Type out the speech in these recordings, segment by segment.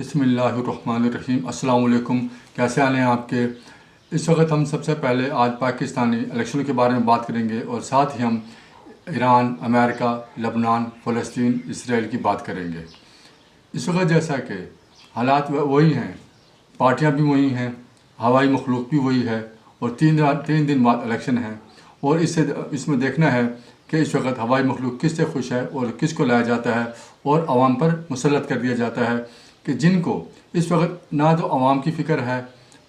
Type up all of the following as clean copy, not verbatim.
बिस्मिल्लाहिर्रहमानिर्रहीम। अस्सलाम वालेकुम। कैसे हाल हैं आपके? इस वक्त हम सबसे पहले आज पाकिस्तानी इलेक्शन के बारे में बात करेंगे और साथ ही हम ईरान, अमेरिका, लबनान, फ़लस्तीन, इसराइल की बात करेंगे। इस वक्त जैसा कि हालात वही हैं, पार्टियां भी वही हैं, हवाई मखलूक भी वही है और तीन दिन बाद इलेक्शन है। और इसमें देखना है कि इस वक्त हवाई मखलूक किससे खुश है और किसको लाया जाता है और आवाम पर मुसल्लत कर दिया जाता है कि जिनको इस वक्त ना तो आवाम की फ़िक्र है,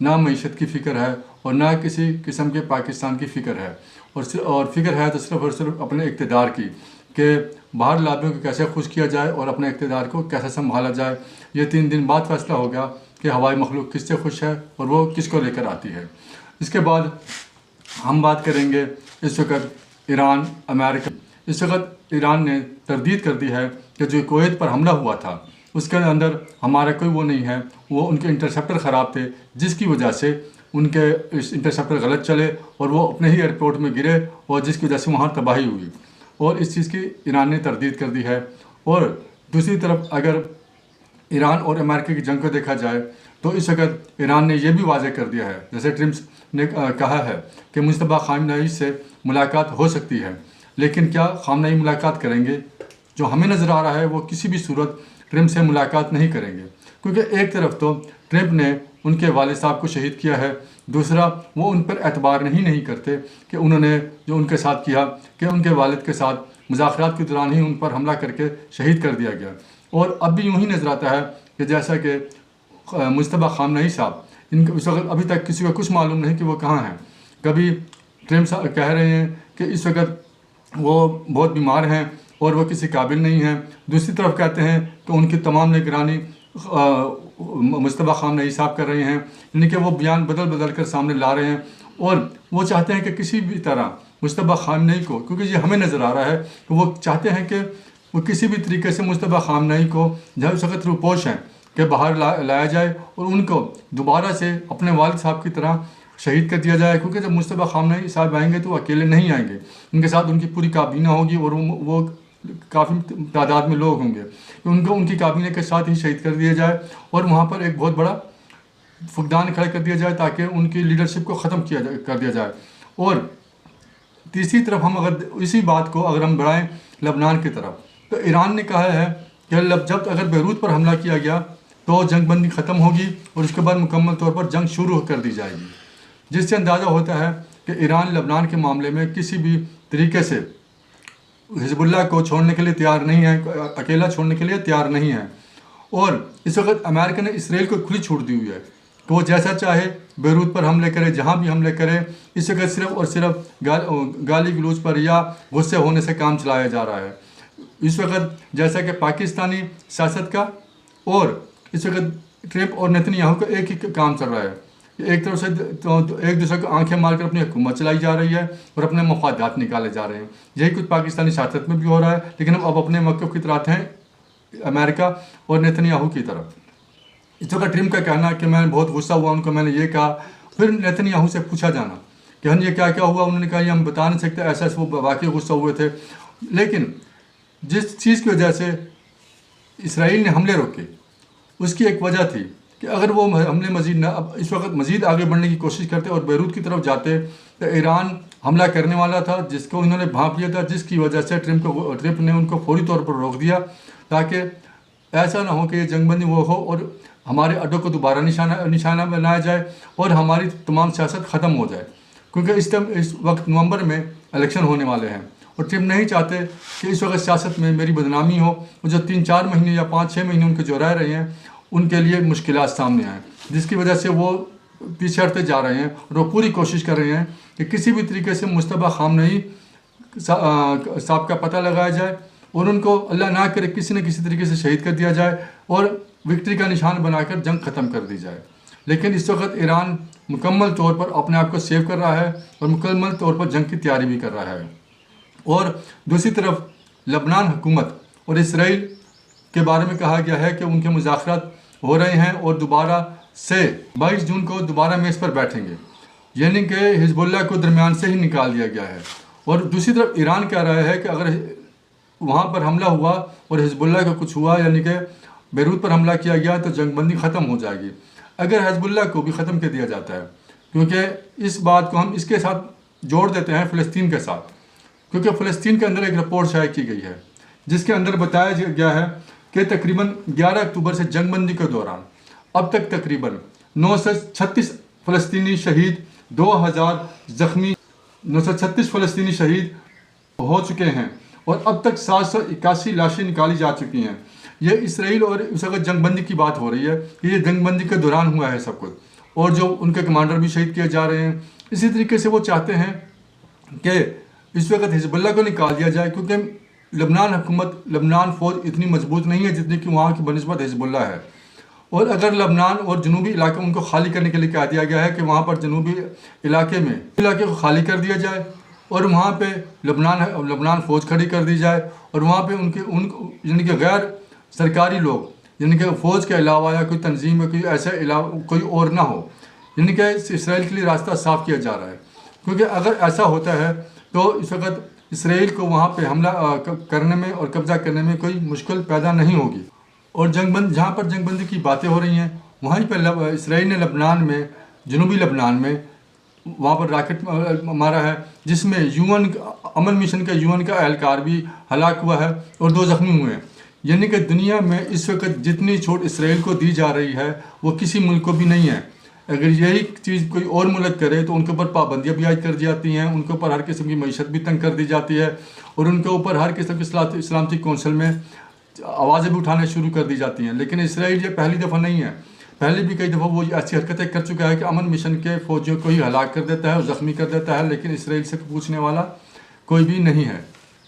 ना मईशत की फ़िक्र है और ना किसी किस्म के पाकिस्तान की फ़िक्र है। और फ़िक्र है तो सिर्फ़ और सिर्फ अपने इक़्तिदार की, कि बाहर लाबियों को कैसे खुश किया जाए और अपने इक़्तिदार को कैसे संभाला जाए। ये 3 दिन बाद फैसला हो गया कि हवाई मखलूक किससे खुश है और वो किसको लेकर आती है। इसके बाद हम बात करेंगे इस वक्त ईरान, अमेरिका। इस वक्त ईरान ने तरदीद कर दी है कि जो कुवैत पर हमला हुआ था उसके अंदर हमारा कोई वो नहीं है, वो उनके इंटरसेप्टर ख़राब थे जिसकी वजह से उनके इंटरसेप्टर गलत चले और वो अपने ही एयरपोर्ट में गिरे और जिसकी वजह से वहाँ तबाही हुई। और इस चीज़ की ईरान ने तरदीद कर दी है। और दूसरी तरफ अगर ईरान और अमेरिका की जंग को देखा जाए तो इस वक्त ईरान ने यह भी वाज़ेह कर दिया है, जैसे ट्रम्प ने कहा है कि मुस्तफा खामनेई से मुलाकात हो सकती है, लेकिन क्या खामनेई मुलाकात करेंगे? जो हमें नज़र आ रहा है वो किसी भी सूरत ट्रम्प से मुलाकात नहीं करेंगे, क्योंकि एक तरफ तो ट्रम्प ने उनके वालिद साहब को शहीद किया है, दूसरा वो उन पर एतबार नहीं करते कि उन्होंने जो उनके साथ किया कि उनके वालिद के साथ मुज़ाकरात के दौरान ही उन पर हमला करके शहीद कर दिया गया। और अब भी यूँ ही नज़र आता है कि जैसा कि मुस्तफा खामनेई साहब, इनके इस वक्त अभी तक किसी को कुछ मालूम नहीं कि वो कहाँ हैं। कभी ट्रम्प साहब कह रहे हैं कि इस वक्त वो बहुत बीमार हैं और वो किसी काबिल नहीं हैं, दूसरी तरफ कहते हैं कि उनकी तमाम निगरानी मुस्तफा खामनेई साहब कर रहे हैं, यानी कि वो बयान बदल बदल कर सामने ला रहे हैं। और वो चाहते हैं कि किसी भी तरह मुस्तफा खामनेई को, क्योंकि ये हमें नज़र आ रहा है कि वो चाहते हैं कि वो किसी भी तरीके से मुस्तफा खामनेई को जब इस वक्त रूपोश हैं कि बाहर लाया जाए और उनको दोबारा से अपने वालिद साहब की तरह शहीद कर दिया जाए। क्योंकि जब मुस्तफा खामनेई साहब आएंगे तो वो अकेले नहीं आएंगे, उनके साथ उनकी पूरी काबीना होगी और वो काफ़ी तादाद में लोग होंगे। उनको उनकी काबीना के साथ ही शहीद कर दिया जाए और वहाँ पर एक बहुत बड़ा फुकदान खड़ा कर दिया जाए ताकि उनकी लीडरशिप को ख़त्म कर दिया जाए। और तीसरी तरफ हम अगर इसी बात को अगर हम बढ़ाएं लबनान की तरफ, तो ईरान ने कहा है कि जब अगर बेरूत पर हमला किया गया तो जंगबंदी ख़त्म होगी और उसके बाद मुकम्मल तौर पर जंग शुरू कर दी जाएगी, जिससे अंदाज़ा होता है कि ईरान लबनान के मामले में किसी भी तरीके से हिजबुल्लाह को छोड़ने के लिए तैयार नहीं है, अकेला छोड़ने के लिए तैयार नहीं है। और इस वक्त अमेरिका ने इसराइल को खुली छूट दी हुई है कि वो जैसा चाहे बेरूत पर हमले करे, जहाँ भी हमले करे। इस वक्त सिर्फ और सिर्फ गाली गलौज पर या गुस्से होने से काम चलाया जा रहा है। इस वक्त जैसा कि पाकिस्तानी सियासत का और इस वक्त ट्रम्प और नेतन्याहू का एक ही काम चल रहा है, एक तरफ से तो एक दूसरे को आंखें मारकर अपनी हुकूमत चलाई जा रही है और अपने मफादात निकाले जा रहे हैं। यही कुछ पाकिस्तानी सियासत में भी हो रहा है, लेकिन हम अब अपने मौक़िफ़ की तरफ हैं अमेरिका और नेतन्याहू की तरफ। इस वक्त ट्रम्प का कहना कि मैं बहुत गुस्सा हुआ, उनको मैंने ये कहा, फिर नेतन्याहू से पूछा जाना कि हम ये क्या क्या हुआ, उन्होंने कहा ये हम बता नहीं सकते, ऐसा वो वाकई गुस्सा हुए थे। लेकिन जिस चीज़ की वजह से इसराइल ने हमले रोके उसकी एक वजह थी कि अगर वो हमले मज़ीद न अब इस वक्त मज़ीद आगे बढ़ने की कोशिश करते और बेरूत की तरफ जाते तो ईरान हमला करने वाला था, जिसको इन्होंने भांप लिया था, जिसकी वजह से ट्रम्प ने उनको फौरी तौर पर रोक दिया ताकि ऐसा ना हो कि ये जंगबंदी वो हो और हमारे अड्डों को दोबारा निशाना बनाया जाए और हमारी तमाम सियासत ख़त्म हो जाए। क्योंकि इस वक्त नवंबर में इलेक्शन होने वाले हैं और ट्रम्प नहीं चाहते कि इस वक्त सियासत में मेरी बदनामी हो और जो 3-4 महीने या 5-6 महीने उनके जो रह रहे हैं उनके लिए मुश्किलात सामने आए, जिसकी वजह से वो पीछे हटते जा रहे हैं और वो पूरी कोशिश कर रहे हैं कि किसी भी तरीके से मुस्तफा खामनेई साहब का पता लगाया जाए और उनको अल्लाह ना करे किसी न किसी तरीके से शहीद कर दिया जाए और विक्ट्री का निशान बनाकर जंग ख़त्म कर दी जाए। लेकिन इस वक्त ईरान मुकम्मल तौर पर अपने आप को सेव कर रहा है और मुकम्मल तौर पर जंग की तैयारी भी कर रहा है। और दूसरी तरफ लबनान हुकूमत और इसराइल के बारे में कहा गया है कि उनके मुज़ाकरात हो रहे हैं और दोबारा से 22 जून को दोबारा मेज़ पर बैठेंगे, यानी कि हिजबुल्लाह को दरमियान से ही निकाल दिया गया है। और दूसरी तरफ ईरान कह रहा है कि अगर वहाँ पर हमला हुआ और हिजबुल्लाह का कुछ हुआ, यानी कि बेरूत पर हमला किया गया तो जंगबंदी ख़त्म हो जाएगी। अगर हिजबुल्लाह को भी ख़त्म कर दिया जाता है, क्योंकि इस बात को हम इसके साथ जोड़ देते हैं फ़लस्तीन के साथ, क्योंकि फ़लस्तीन के अंदर एक रिपोर्ट शाया की गई है जिसके अंदर बताया गया है कि तकरीबन 11 अक्टूबर से जंगबंदी के दौरान अब तक तकरीबन 936 फ़लस्तीनी शहीद, 2000 ज़ख्मी, 936 फ़लस्तीनी शहीद हो चुके हैं और अब तक 781 लाशें निकाली जा चुकी हैं। ये इसराइल और उस वक्त जंगबंदी की बात हो रही है कि ये जंगबंदी के दौरान हुआ है सब कुछ, और जो उनके कमांडर भी शहीद किए जा रहे हैं। इसी तरीके से वो चाहते हैं कि इस वक्त हिजबुल्लाह को निकाल दिया जाए, क्योंकि लबनान हुकूमत, लबनान फ़ौज इतनी मजबूत नहीं है जितनी कि वहाँ की बनस्बत हिजबुल्लाह है। और अगर लबनान और जनूबी इलाके उनको खाली करने के लिए कह दिया गया है कि वहाँ पर जनूबी इलाके को खाली कर दिया जाए और वहाँ पे लबनान फ़ौज खड़ी कर दी जाए, और वहाँ पे यानी कि गैर सरकारी लोग, यानी कि फ़ौज के अलावा या कोई तंजीम या कोई ऐसा कोई और ना हो, यानी कि इसराइल के लिए रास्ता साफ़ किया जा रहा है। क्योंकि अगर ऐसा होता है तो इस वक्त इसराइल को वहाँ पे हमला करने में और कब्ज़ा करने में कोई मुश्किल पैदा नहीं होगी। और जहाँ पर जंगबंदी की बातें हो रही हैं, वहीं पर इसराइल ने लबनान में, जनूबी लबनान में वहाँ पर रॉकेट मारा है, जिसमें यूएन अमन मिशन का यूएन का एहलकार भी हलाक हुआ है और 2 ज़ख्मी हुए हैं। यानी कि दुनिया में इस वक्त जितनी छूट इसराइल को दी जा रही है वो किसी मुल्क को भी नहीं है। अगर यही चीज़ कोई और मुल्क करे तो उनके ऊपर पाबंदियाँ भी आयद कर दी जाती हैं, उनके ऊपर हर किस्म की मईशत भी तंग कर दी जाती है, और उनके ऊपर हर किस्म की सलामती कौंसिल में आवाज़ें भी उठाने शुरू कर दी जाती हैं। लेकिन इसराइल ये पहली दफ़ा नहीं है, पहले भी कई दफ़ा वो ऐसी हरकतें कर चुका है कि अमन मिशन के फ़ौजियों को ही हलाक कर देता है और ज़ख्मी कर देता है, लेकिन इसराइल से पूछने वाला कोई भी नहीं है।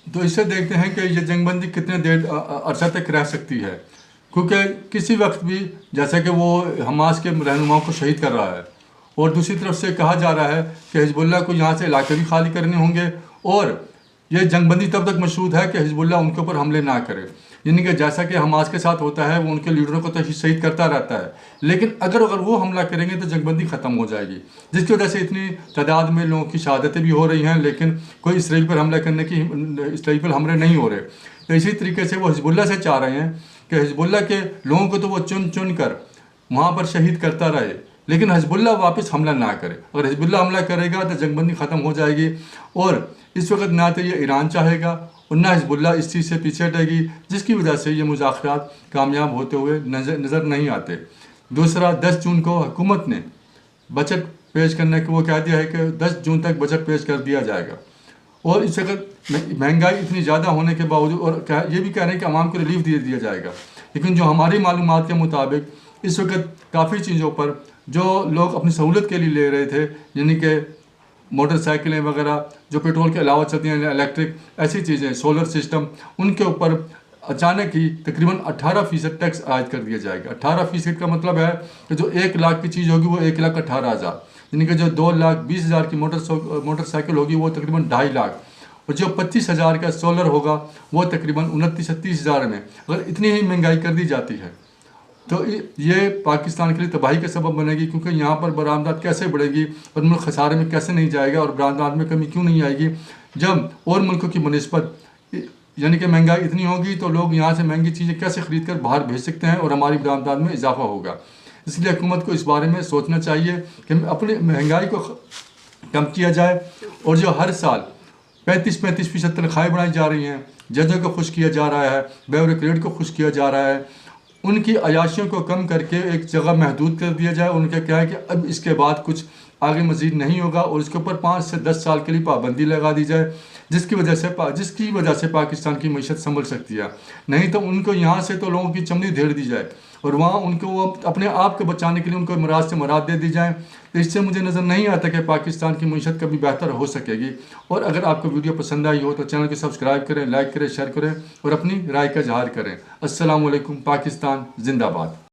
तो इससे देखते हैं कि ये जंगबंदी कितने देर अरसा तक रह सकती है, क्योंकि किसी वक्त भी जैसे कि वो हमास के रहनुमाओं को शहीद कर रहा है, और दूसरी तरफ से कहा जा रहा है कि हिजबुल्लाह को यहाँ से इलाके भी खाली करने होंगे, और ये जंगबंदी तब तक मशरूत है कि हिजबुल्लाह उनके ऊपर हमले ना करे। यानी कि जैसा कि हमास के साथ होता है, वो उनके लीडरों को तो शहीद करता रहता है, लेकिन अगर वो हमला करेंगे तो जंगबंदी ख़त्म हो जाएगी, जिसकी वजह से इतनी तादाद में लोगों की शहादतें भी हो रही हैं, लेकिन कोई इसराइल पर हमला करने की, इसराइल पर हमले नहीं हो रहे। तो इसी तरीके से वो हिजबुल्लाह से चाह रहे हैं कि हिजबुल्लाह के लोगों को तो वो चुन चुन कर वहाँ पर शहीद करता रहे, लेकिन हिजबुल्लाह वापस हमला ना करे। अगर हिजबुल्लाह हमला करेगा तो जंगबंदी ख़त्म हो जाएगी, और इस वक्त ना तो ये ईरान चाहेगा और ना हिजबुल्लाह इस चीज़ से पीछे हटेगी, जिसकी वजह से ये मुज़ाकरात कामयाब होते हुए नज़र नहीं आते। दूसरा, 10 जून को हुकूमत ने बजट पेश करने को वो कह दिया है कि 10 जून तक बजट पेश कर दिया जाएगा, और इस वक्त महंगाई इतनी ज़्यादा होने के बावजूद, और ये भी कह रहे हैं कि आवाम को रिलीफ दिया जाएगा, लेकिन जो हमारी मालूमात के मुताबिक इस वक्त काफ़ी चीज़ों पर जो लोग अपनी सहूलत के लिए ले रहे थे, यानी कि मोटरसाइकिलें वगैरह जो पेट्रोल के अलावा चलती हैं, इलेक्ट्रिक ऐसी चीज़ें, सोलर सिस्टम, उनके ऊपर अचानक ही तकरीबन 18% टैक्स आयद कर दिया जाएगा। 18% का मतलब है कि जो 1 लाख की चीज़ होगी वो 1,18,000, यानी कि जो 2,20,000 की मोटरसाइकिल होगी वो तकरीबन 2.5 लाख, और जो 25,000 का सोलर होगा वो तकरीबन 29 से 30,000 में। अगर इतनी ही महंगाई कर दी जाती है तो ये पाकिस्तान के लिए तबाही का सबब बनेगी, क्योंकि यहाँ पर बरामदात कैसे बढ़ेगी और मुल्क खसारे में कैसे नहीं जाएगा, और बरामदात में कमी क्यों नहीं आएगी जब और मुल्कों की बनस्बत यानी कि महंगाई इतनी होगी, तो लोग यहाँ से महंगी चीज़ें कैसे ख़रीद कर बाहर भेज सकते हैं और हमारी बरामदात में इजाफा होगा। इसलिए हुकूमत को इस बारे में सोचना चाहिए कि अपनी महंगाई को कम किया जाए, और जो हर साल 35% तनख्वाहें बढ़ाई जा रही हैं, जजों को खुश किया जा रहा है, ब्यूरोक्रेट को खुश किया जा रहा है, उनकी अयाशियों को कम करके एक जगह महदूद कर दिया जाए। उनका क्या है कि अब इसके बाद कुछ आगे मज़ीद नहीं होगा, और इसके ऊपर 5 से 10 साल के लिए पाबंदी लगा दी जाए, जिसकी वजह से पाकिस्तान की मईशत संभल सकती है। नहीं तो उनको यहाँ से तो लोगों की चमड़ी धेड़ दी जाए, और वहाँ उनको वो अपने आप को बचाने के लिए उनको मराज से मराद दे दी जाए। तो इससे मुझे नज़र नहीं आता कि पाकिस्तान की मईशत कभी बेहतर हो सकेगी। और अगर आपको वीडियो पसंद आई हो तो चैनल को सब्सक्राइब करें, लाइक करें, शेयर करें और अपनी राय का इजहार करें। अस्सलाम वालेकुम। पाकिस्तान जिंदाबाद।